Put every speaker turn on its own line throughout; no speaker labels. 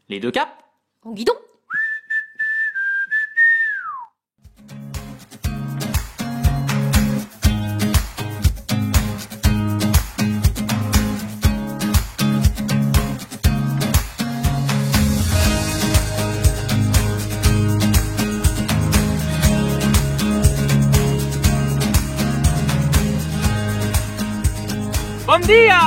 Les deux caps.
En guidon.
Bom dia!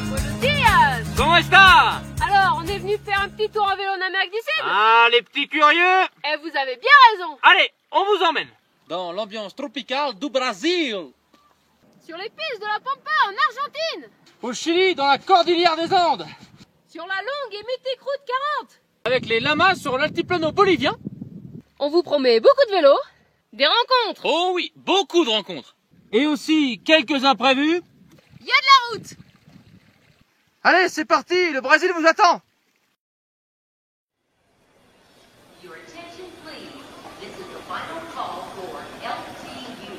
Buenos dias.
Comment está?
Alors, on est venu faire un petit tour à vélo en Amérique du Sud.
Ah, les petits curieux!
Et vous avez bien raison.
Allez, on vous emmène!
Dans l'ambiance tropicale du Brésil.
Sur les pistes de la Pampa en Argentine.
Au Chili, dans la cordillère des Andes.
Sur la longue et mythique route 40.
Avec les lamas sur l'altiplano bolivien.
On vous promet beaucoup de vélos, des rencontres.
Oh oui, beaucoup de rencontres. Et aussi quelques imprévus.
Il y a de la route.
Allez, c'est parti, le Brésil vous attend.
Your attention, please. This is the final call for LTU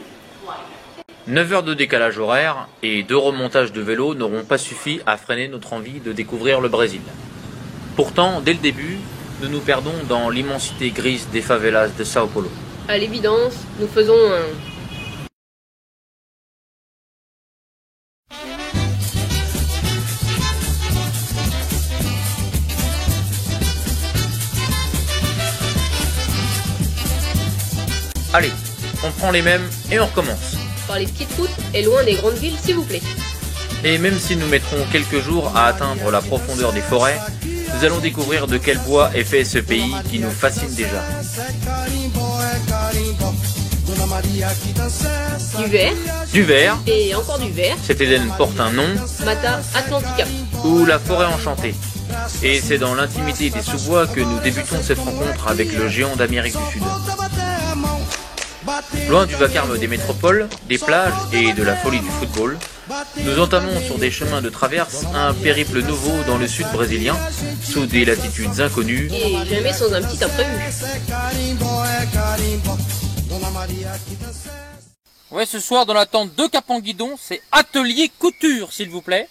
flight.
9 heures de décalage horaire et 2 remontages de vélo n'auront pas suffi à freiner notre envie de découvrir le Brésil. Pourtant, dès le début, nous nous perdons dans l'immensité grise des favelas de Sao Paulo.
À l'évidence, nous faisons un...
Allez, on prend les mêmes et on recommence.
par les petites routes et loin des grandes villes, s'il vous plaît.
Et même si nous mettrons quelques jours à atteindre la profondeur des forêts, nous allons découvrir de quel bois est fait ce pays qui nous fascine déjà.
Du vert
Du vert,
et encore du vert,
cet Éden porte un nom,
Mata Atlantica.
ou la forêt enchantée. Et c'est dans l'intimité des sous-bois que nous débutons cette rencontre avec le géant d'Amérique du Sud. Loin du vacarme des métropoles, des plages et de la folie du football, nous entamons sur des chemins de traverse un périple nouveau dans le sud brésilien, sous des latitudes inconnues,
Et jamais sans un petit imprévu.
Ouais, ce soir, dans la tente de Cap en Guidon, c'est atelier couture, s'il vous plaît.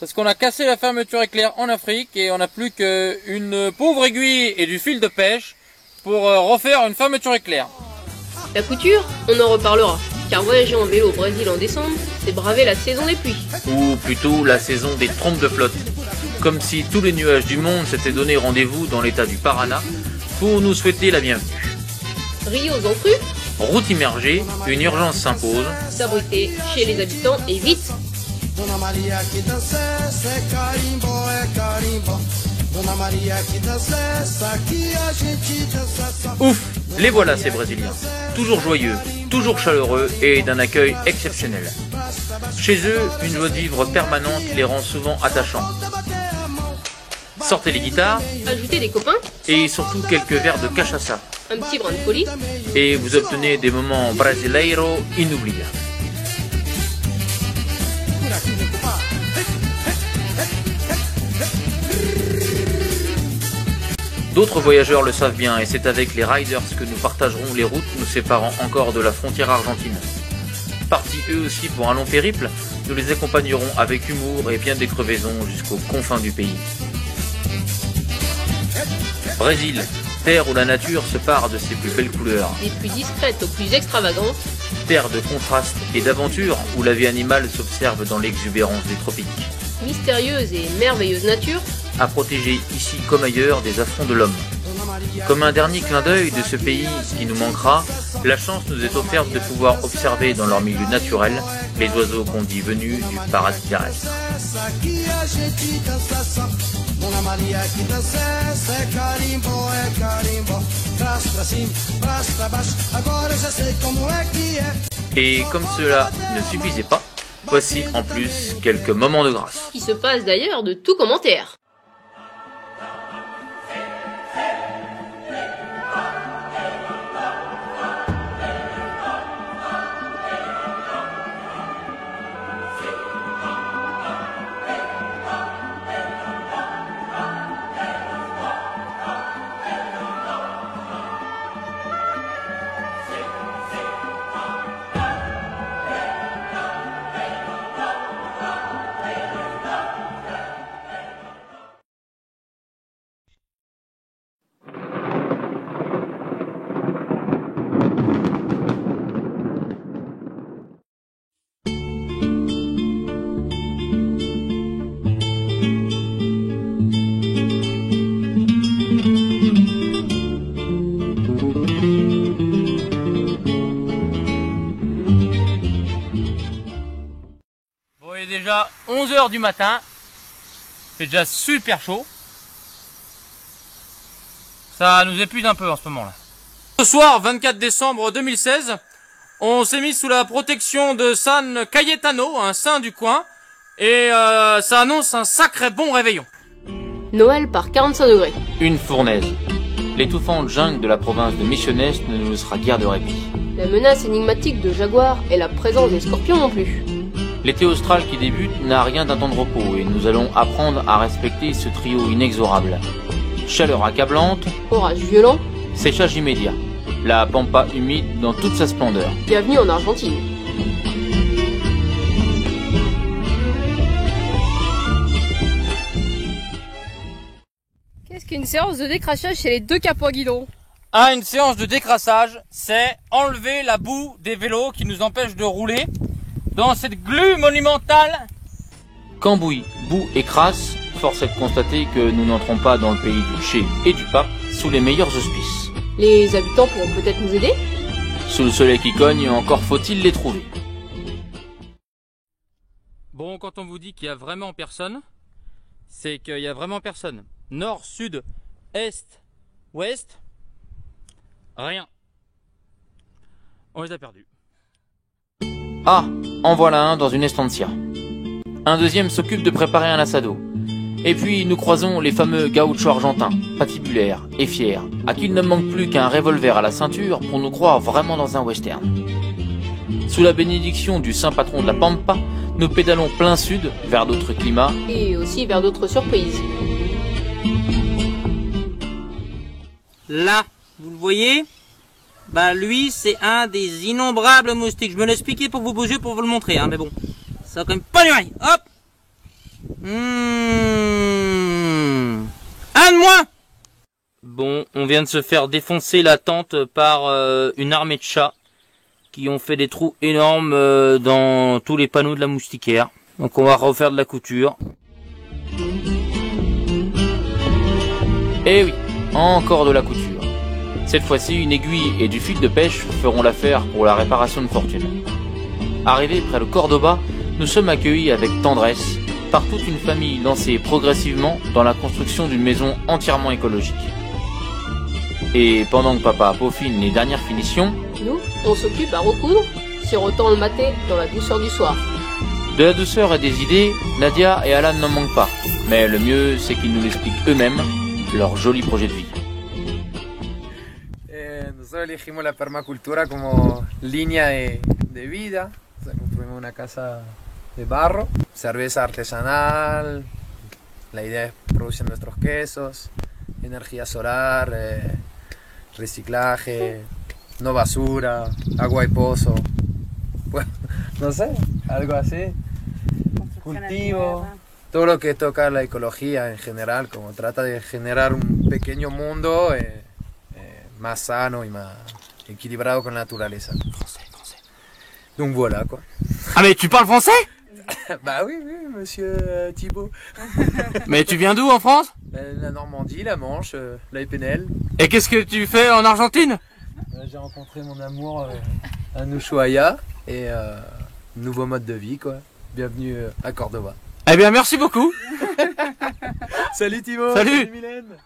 Parce qu'on a cassé la fermeture éclair en Afrique et on n'a plus qu'une pauvre aiguille et du fil de pêche pour refaire une fermeture éclair.
La couture, on en reparlera. Car voyager en vélo au Brésil en décembre, c'est braver la saison des pluies.
ou plutôt la saison des trompes de flotte. Comme si tous les nuages du monde s'étaient donné rendez-vous dans l'état du Paraná pour nous souhaiter la bienvenue.
Rio aux encrues,
Route immergée, une urgence s'impose.
s'abriter chez les habitants et vite.
Dona Maria que dança, é carimbo, é carimbo. Dona Maria que dança, aqui a gente dança só.
Ouf, les voilà ces Brésiliens. Toujours joyeux, toujours chaleureux et d'un accueil exceptionnel. Chez eux, une joie de vivre permanente les rend souvent attachants. Sortez les guitares
Ajoutez des copains,
et surtout quelques verres de cachaça.
un petit brin de folie.
Et vous obtenez des moments brasileiro inoubliables. D'autres voyageurs le savent bien et c'est avec les riders que nous partagerons les routes nous séparant encore de la frontière argentine. Partis eux aussi pour un long périple, nous les accompagnerons avec humour et bien des crevaisons jusqu'aux confins du pays. Brésil, terre où la nature se pare de ses plus belles couleurs.
Des plus discrètes aux plus extravagantes,
Terre de contraste et d'aventure où la vie animale s'observe dans l'exubérance des tropiques.
mystérieuse et merveilleuse nature,
À protéger ici comme ailleurs des affronts de l'homme. Comme un dernier clin d'œil de ce pays qui nous manquera, la chance nous est offerte de pouvoir observer dans leur milieu naturel les oiseaux qu'on dit venus du paradis terrestre.
Aqui a gente dança só. Dona Maria que dança, é carimbo, é carimbo. Traz pra cima, traz pra baixo. Agora eu já sei como é que é.
Et comme cela ne suffisait pas, voici en plus quelques moments de grâce.
qui se passe d'ailleurs de tout commentaire.
il est déjà 11 h du matin. C'est déjà super chaud. Ça nous épuise un peu en ce moment-là. Ce soir, 24 décembre 2016, on s'est mis sous la protection de San Cayetano, un saint du coin. Et ça annonce un sacré bon réveillon.
Noël par 45 degrés.
Une fournaise. L'étouffante jungle de la province de Misiones ne nous laissera guère de répit.
La menace énigmatique de jaguars et la présence des scorpions non plus.
L'été austral qui débute n'a rien d'un temps de repos et nous allons apprendre à respecter ce trio inexorable. Chaleur accablante,
Orage violent.
séchage immédiat. La pampa humide dans toute sa splendeur.
Bienvenue en Argentine. Qu'est-ce qu'une séance de décrassage chez les deux capons à guidon?
Ah, une séance de décrassage, c'est enlever la boue des vélos qui nous empêche de rouler dans cette glu monumentale.
Cambouis, boue et crasse, force est de constater que nous n'entrons pas dans le pays du Che et du Pape sous les meilleurs auspices.
Les habitants pourront peut-être nous aider?
Sous le soleil qui cogne, encore faut-il les trouver.
Bon, quand on vous dit qu'il y a vraiment personne, c'est qu'il y a vraiment personne. Nord, sud, est, ouest, rien. On les a perdus.
Ah, en voilà un dans une estancia. Un deuxième s'occupe de préparer un asado. Et puis nous croisons les fameux gauchos argentins, patibulaires et fiers, à qui il ne manque plus qu'un revolver à la ceinture pour nous croire vraiment dans un western. Sous la bénédiction du saint patron de la Pampa, nous pédalons plein sud, vers d'autres climats.
Et aussi vers d'autres surprises.
Là, vous le voyez? Bah lui, c'est un des innombrables moustiques. Je me l'ai expliqué pour vous bouger, pour vous le montrer, hein, mais bon. Ça a quand même pas duré. Hop! Un de moins! Bon, on vient de se faire défoncer la tente par une armée de chats qui ont fait des trous énormes dans tous les panneaux de la moustiquaire. Donc on va refaire de la couture.
Eh oui, encore de la couture. Cette fois-ci, une aiguille et du fil de pêche feront l'affaire pour la réparation de fortune. Arrivés près de Cordoba, nous sommes accueillis avec tendresse par toute une famille lancée progressivement dans la construction d'une maison entièrement écologique. Et pendant que papa peaufine les dernières finitions,
Nous, on s'occupe à recoudre, sirotant le maté dans la douceur du soir.
de la douceur et des idées, Nadia et Alan n'en manquent pas. Mais le mieux, c'est qu'ils nous l'expliquent eux-mêmes, leur joli projet de vie.
Nosotros elegimos la permacultura como línea de vida. O sea, construimos una casa de barro, cerveza artesanal. La idea es producir nuestros quesos, energía solar, reciclaje, no basura, agua y pozo. Bueno, no sé, algo así. Cultivo. Todo lo que toca la ecología en general, como trata de generar un pequeño mundo más sano y más équilibrado con la naturaleza. Donc voilà quoi.
Ah mais tu parles français?
Bah oui, oui, monsieur Thibault.
Mais tu viens d'où en France?
La Normandie, la Manche, la Épinel.
Et qu'est-ce que tu fais en Argentine?
J'ai rencontré mon amour à Ushuaia et nouveau mode de vie quoi. Bienvenue à Cordoba.
Eh bien merci beaucoup.
Salut Thibault.
Salut.
Mylène.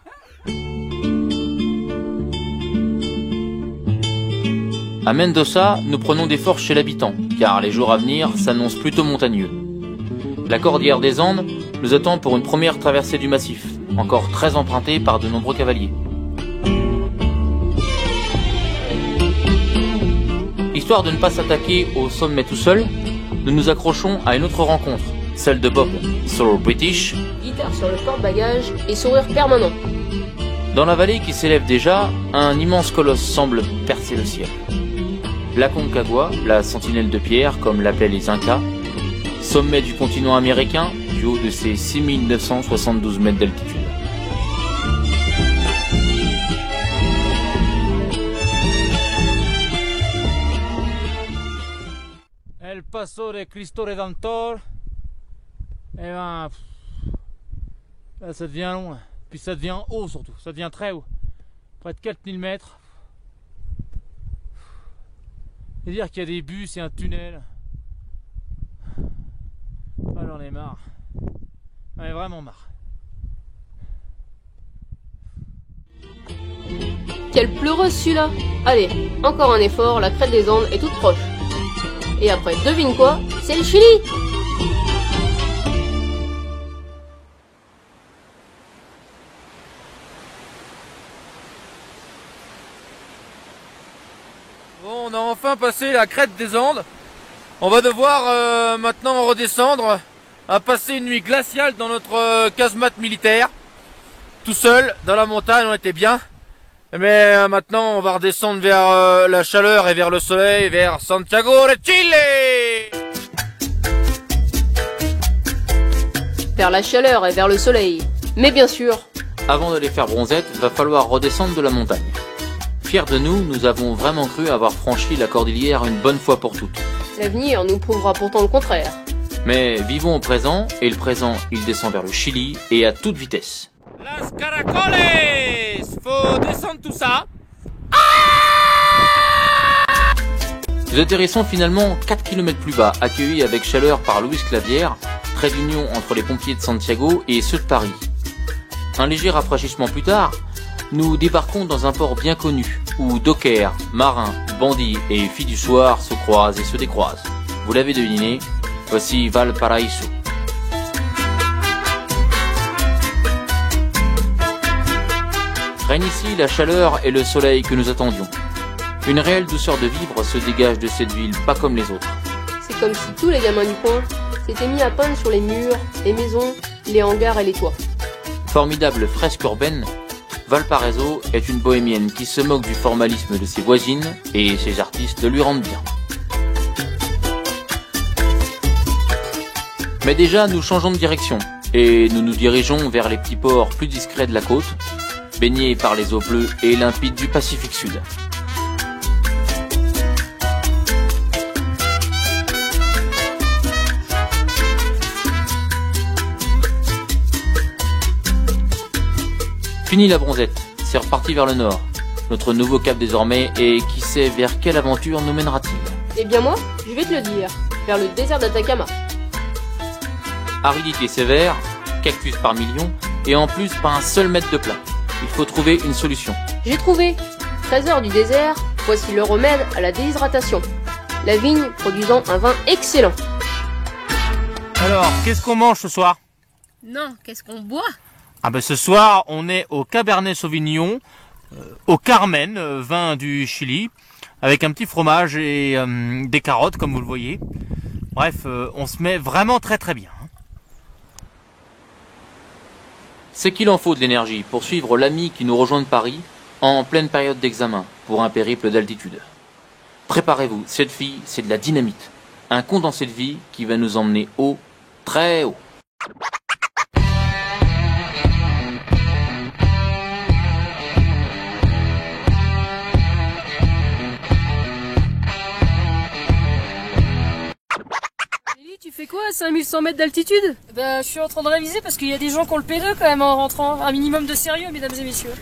À Mendoza, nous prenons des forces chez l'habitant, car les jours à venir s'annoncent plutôt montagneux. La cordillère des Andes nous attend pour une première traversée du massif, encore très empruntée par de nombreux cavaliers. Histoire de ne pas s'attaquer au sommet tout seul, nous nous accrochons à une autre rencontre, celle de Bob, Soul British,
Guitare sur le porte-bagages et sourire permanent.
Dans la vallée qui s'élève déjà, un immense colosse semble percer le ciel. L'Aconcagua, la sentinelle de pierre, comme l'appelaient les Incas, sommet du continent américain, du haut de ses 6972 mètres d'altitude.
El Paso de Cristo Redentor. Eh ben, là ça devient long, puis ça devient haut surtout, ça devient très haut, près de 4000 mètres. C'est-à-dire qu'il y a des bus et un tunnel. j'en ai marre. J'en ai vraiment marre.
Quelle pleureuse celui-là! Allez, encore un effort, la crête des Andes est toute proche. Et après, devine quoi? C'est le Chili!
Bon, on a enfin passé la crête des Andes. On va devoir maintenant redescendre, à passer une nuit glaciale dans notre casemate militaire. Tout seul, dans la montagne, on était bien. Mais maintenant, on va redescendre vers la chaleur et vers le soleil, vers Santiago de Chile.
Vers la chaleur et vers le soleil. Mais bien sûr,
Avant d'aller faire bronzette, va falloir redescendre de la montagne. Fiers de nous, nous avons vraiment cru avoir franchi la cordillère une bonne fois pour toutes.
l'avenir nous prouvera pourtant le contraire.
Mais vivons au présent, et le présent, il descend vers le Chili, et à toute vitesse.
Las caracoles! Faut descendre tout ça.
Nous atterrissons finalement 4 km plus bas, accueillis avec chaleur par Luis Clavière, trait d'union entre les pompiers de Santiago et ceux de Paris. Un léger rafraîchissement plus tard, nous débarquons dans un port bien connu, où dockers, marins, bandits et filles du soir se croisent et se décroisent. Vous l'avez deviné, voici Valparaíso. Règne ici la chaleur et le soleil que nous attendions. Une réelle douceur de vivre se dégage de cette ville, pas comme les autres.
C'est comme si tous les gamins du coin s'étaient mis à peindre sur les murs, les maisons, les hangars et les toits.
Formidable fresque urbaine, Valparaíso est une bohémienne qui se moque du formalisme de ses voisines et ses artistes lui rendent bien. Mais déjà, nous changeons de direction et nous nous dirigeons vers les petits ports plus discrets de la côte, baignés par les eaux bleues et limpides du Pacifique Sud. Fini la bronzette, c'est reparti vers le nord. Notre nouveau cap désormais, et qui sait vers quelle aventure nous mènera-t-il?
Eh bien moi, je vais te le dire, vers le désert d'Atacama.
Aridité sévère, cactus par millions, et en plus pas un seul mètre de plat. Il faut trouver une solution.
J'ai trouvé! Trésor du désert, voici le remède à la déshydratation. La vigne produisant un vin excellent.
Alors, qu'est-ce qu'on mange ce soir?
Non, qu'est-ce qu'on boit?
Ah ben ce soir, on est au Cabernet Sauvignon, au Carmen, vin du Chili, avec un petit fromage et des carottes, comme vous le voyez. Bref, on se met vraiment très très bien.
C'est qu'il en faut de l'énergie pour suivre l'ami qui nous rejoint de Paris en pleine période d'examen pour un périple d'altitude. Préparez-vous, cette fille, c'est de la dynamite. Un condensé de vie qui va nous emmener haut, très haut.
Tu fais quoi à 5100 mètres d'altitude?
Bah, je suis en train de réviser parce qu'il y a des gens qui ont le P2 quand même en rentrant. Un minimum de sérieux, mesdames et messieurs.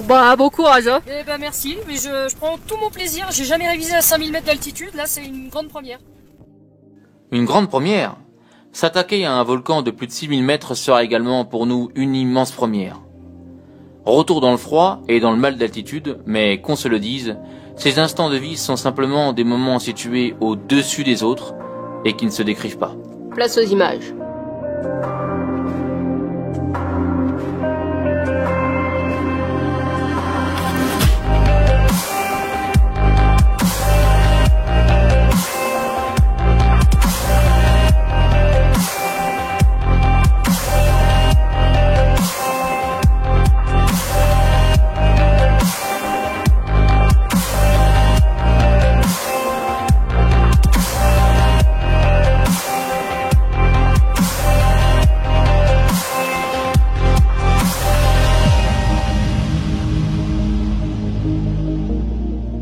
Bah, bon courage, hein.
Eh bah, merci, mais je prends tout mon plaisir. J'ai jamais révisé à 5000 mètres d'altitude. Là, c'est une grande première.
Une grande première? S'attaquer à un volcan de plus de 6000 mètres sera également pour nous une immense première. Retour dans le froid et dans le mal d'altitude, mais qu'on se le dise, ces instants de vie sont simplement des moments situés au-dessus des autres et qui ne se décrivent pas.
Place aux images.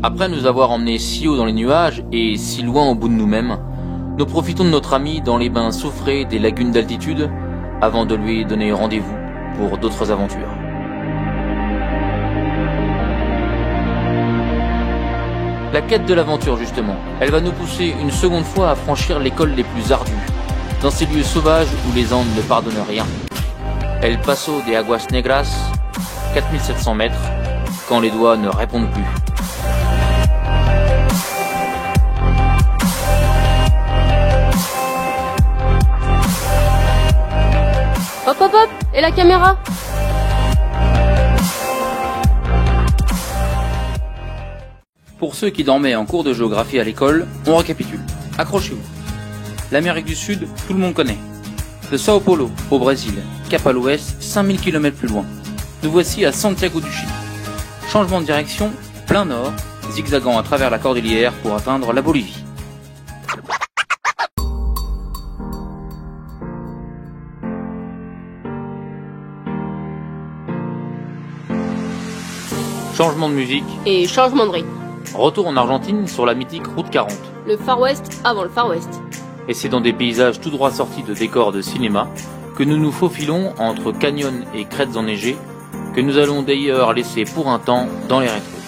Après nous avoir emmenés si haut dans les nuages et si loin au bout de nous-mêmes, nous profitons de notre ami dans les bains soufrés des lagunes d'altitude avant de lui donner rendez-vous pour d'autres aventures. La quête de l'aventure justement, elle va nous pousser une seconde fois à franchir les cols les plus ardus, dans ces lieux sauvages où les Andes ne pardonnent rien. El Paso de Aguas Negras, 4700 mètres, quand les doigts ne répondent plus.
Hop hop hop, et la caméra?
Pour ceux qui dormaient en cours de géographie à l'école, on récapitule. Accrochez-vous. L'Amérique du Sud, tout le monde connaît. De Sao Paulo au Brésil, cap à l'ouest, 5000 km plus loin. Nous voici à Santiago du Chili. Changement de direction, plein nord, zigzagant à travers la cordillère pour atteindre la Bolivie. Changement de musique.
Et changement de rythme.
Retour en Argentine sur la mythique route 40.
Le Far West avant le Far West.
Et c'est dans des paysages tout droit sortis de décors de cinéma que nous nous faufilons entre canyons et crêtes enneigées, que nous allons d'ailleurs laisser pour un temps dans les rétros.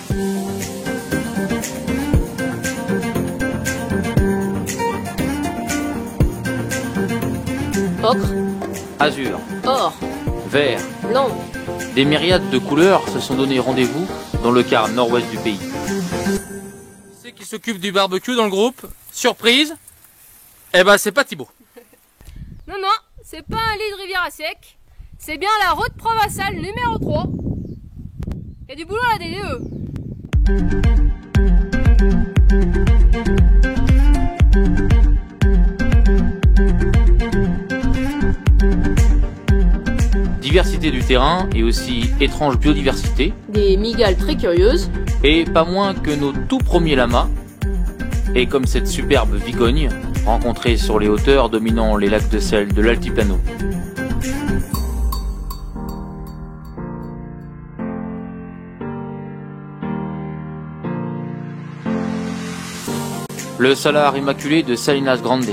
Ocre.
Azur.
Or.
Vert.
Blanc.
Des myriades de couleurs se sont donné rendez-vous dans le quart nord-ouest du pays.
C'est qui s'occupe du barbecue dans le groupe? Surprise? Eh ben c'est pas Thibaut.
Non, non, c'est pas un lit de rivière à sec. C'est bien la route provençale numéro 3. Il y a du boulot à la DDE.
Diversité du terrain et aussi étrange biodiversité.
Des migales très curieuses.
Et pas moins que nos tout premiers lamas. Et comme cette superbe vigogne, rencontrée sur les hauteurs dominant les lacs de sel de l'Altiplano. Le salar immaculé de Salinas Grande.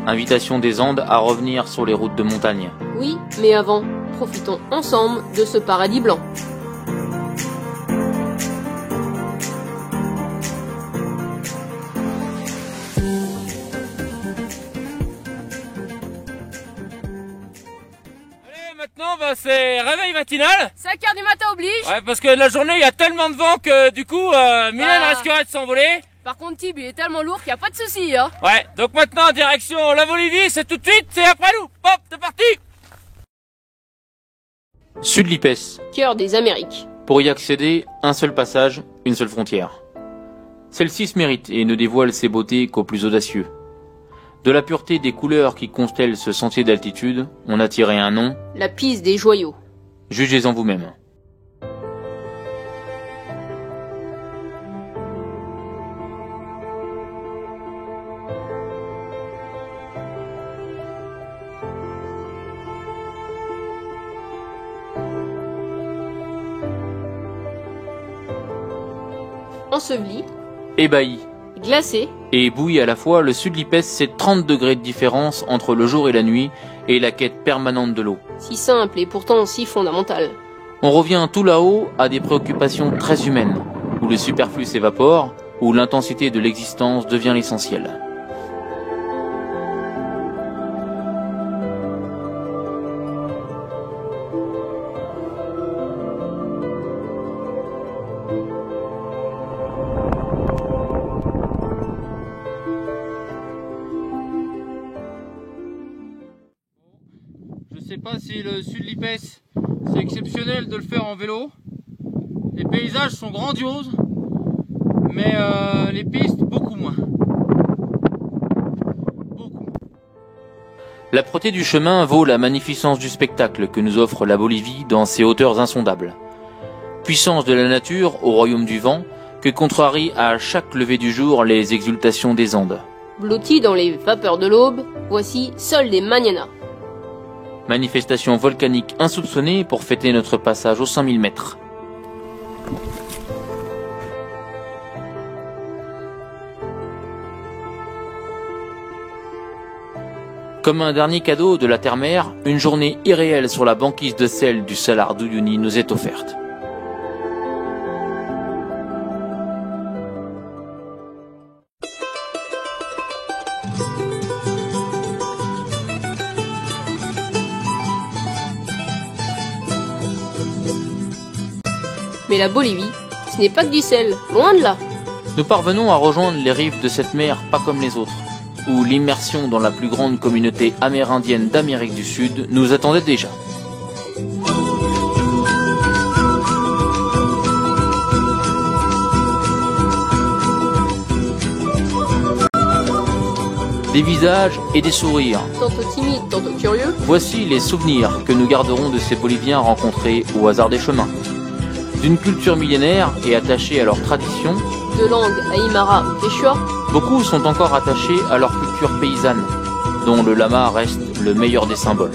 Invitation des Andes à revenir sur les routes de montagne.
Oui, mais avant, profitons ensemble de ce paradis blanc.
Allez, maintenant c'est réveil matinal.
5h du matin oblige.
Ouais, parce que la journée il y a tellement de vent que du coup Mylène risquerait de s'envoler.
Par contre, Tib, il est tellement lourd qu'il n'y a pas de souci, hein.
Ouais, donc maintenant direction la Bolivie, c'est tout de suite, c'est après nous. Hop, c'est parti.
Sud-Lipes.
Cœur des Amériques.
Pour y accéder, un seul passage, une seule frontière. Celle-ci se mérite et ne dévoile ses beautés qu'aux plus audacieux. De la pureté des couleurs qui constellent ce sentier d'altitude, on a tiré un nom.
La piste des joyaux.
Jugez-en vous-même.
Enseveli.
Ébahi.
Glacé.
Et bouilli à la fois, le Sud-Lipes, c'est 30 degrés de différence entre le jour et la nuit et la quête permanente de l'eau.
Si simple et pourtant si fondamentale.
On revient tout là-haut à des préoccupations très humaines, où le superflu s'évapore, où l'intensité de l'existence devient l'essentiel.
Je sais pas si le Sud-Lipes, c'est exceptionnel de le faire en vélo. Les paysages sont grandioses, mais les pistes beaucoup moins.
L'âpreté du chemin vaut la magnificence du spectacle que nous offre la Bolivie dans ses hauteurs insondables. Puissance de la nature au royaume du vent, que contrarient à chaque lever du jour les exultations des Andes.
Blotti dans les vapeurs de l'aube, voici Sol des Mañana.
Manifestation volcanique insoupçonnée pour fêter notre passage aux 5000 mètres. Comme un dernier cadeau de la terre-mère, une journée irréelle sur la banquise de sel du Salar d'Uyuni nous est offerte.
Mais la Bolivie, ce n'est pas que du sel, loin de là.
Nous parvenons à rejoindre les rives de cette mer pas comme les autres, où l'immersion dans la plus grande communauté amérindienne d'Amérique du Sud nous attendait déjà. Des visages et des sourires.
Tantôt timide, tantôt curieux.
Voici les souvenirs que nous garderons de ces Boliviens rencontrés au hasard des chemins. D'une culture millénaire et attachée à leurs traditions,
de langue aymara ou quechua,
beaucoup sont encore attachés à leur culture paysanne, dont le lama reste le meilleur des symboles.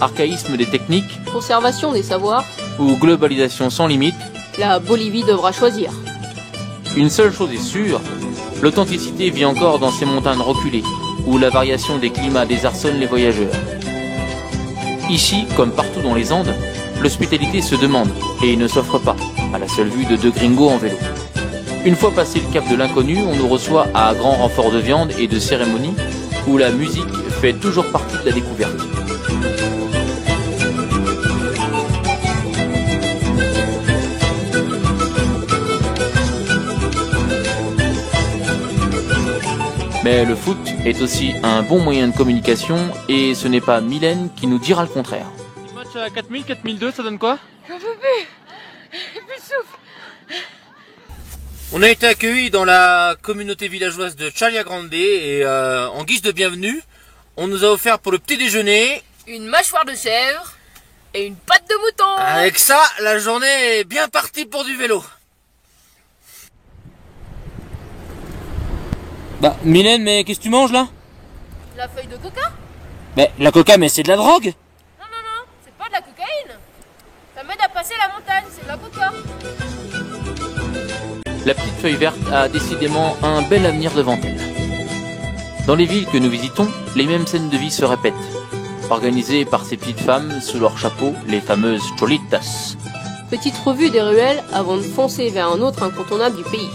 Archaïsme des techniques,
conservation des savoirs
ou globalisation sans limite,
la Bolivie devra choisir.
Une seule chose est sûre, l'authenticité vit encore dans ces montagnes reculées, où la variation des climats désarçonne les voyageurs. Ici, comme partout dans les Andes, l'hospitalité se demande et ne s'offre pas, à la seule vue de deux gringos en vélo. Une fois passé le cap de l'inconnu, on nous reçoit à grand renfort de viande et de cérémonie, où la musique fait toujours partie de la découverte. Mais le foot est aussi un bon moyen de communication et ce n'est pas Mylène qui nous dira le contraire.
Match à 4000, 4002, ça donne quoi?
J'en peux plus. J'ai plus de souffle.
On a été accueillis dans la communauté villageoise de Chalia Grande et en guise de bienvenue, on nous a offert pour le petit déjeuner
une mâchoire de chèvre et une patte de mouton.
Avec ça, la journée est bien partie pour du vélo. Bah, Mylène, mais qu'est-ce que tu manges là?
La feuille de coca?
Mais la coca, mais c'est de la drogue?
Non, non, non, c'est pas de la cocaïne. Ça m'aide à passer la montagne, c'est de la coca.
La petite feuille verte a décidément un bel avenir devant elle. Dans les villes que nous visitons, les mêmes scènes de vie se répètent, organisées par ces petites femmes sous leur chapeau, les fameuses cholitas.
Petite revue des ruelles avant de foncer vers un autre incontournable du pays.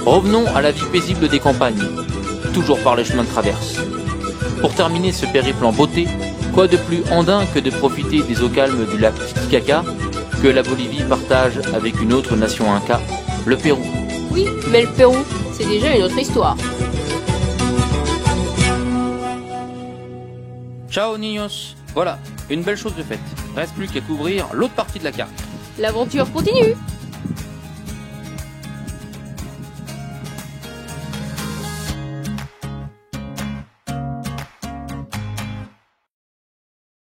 Revenons à la vie paisible des campagnes, toujours par les chemins de traverse. Pour terminer ce périple en beauté, quoi de plus andin que de profiter des eaux calmes du lac Titicaca que la Bolivie partage avec une autre nation inca, le Pérou.
Oui, mais le Pérou, c'est déjà une autre histoire.
Ciao niños. Voilà, une belle chose de faite. Reste plus qu'à couvrir l'autre partie de la carte.
L'aventure continue.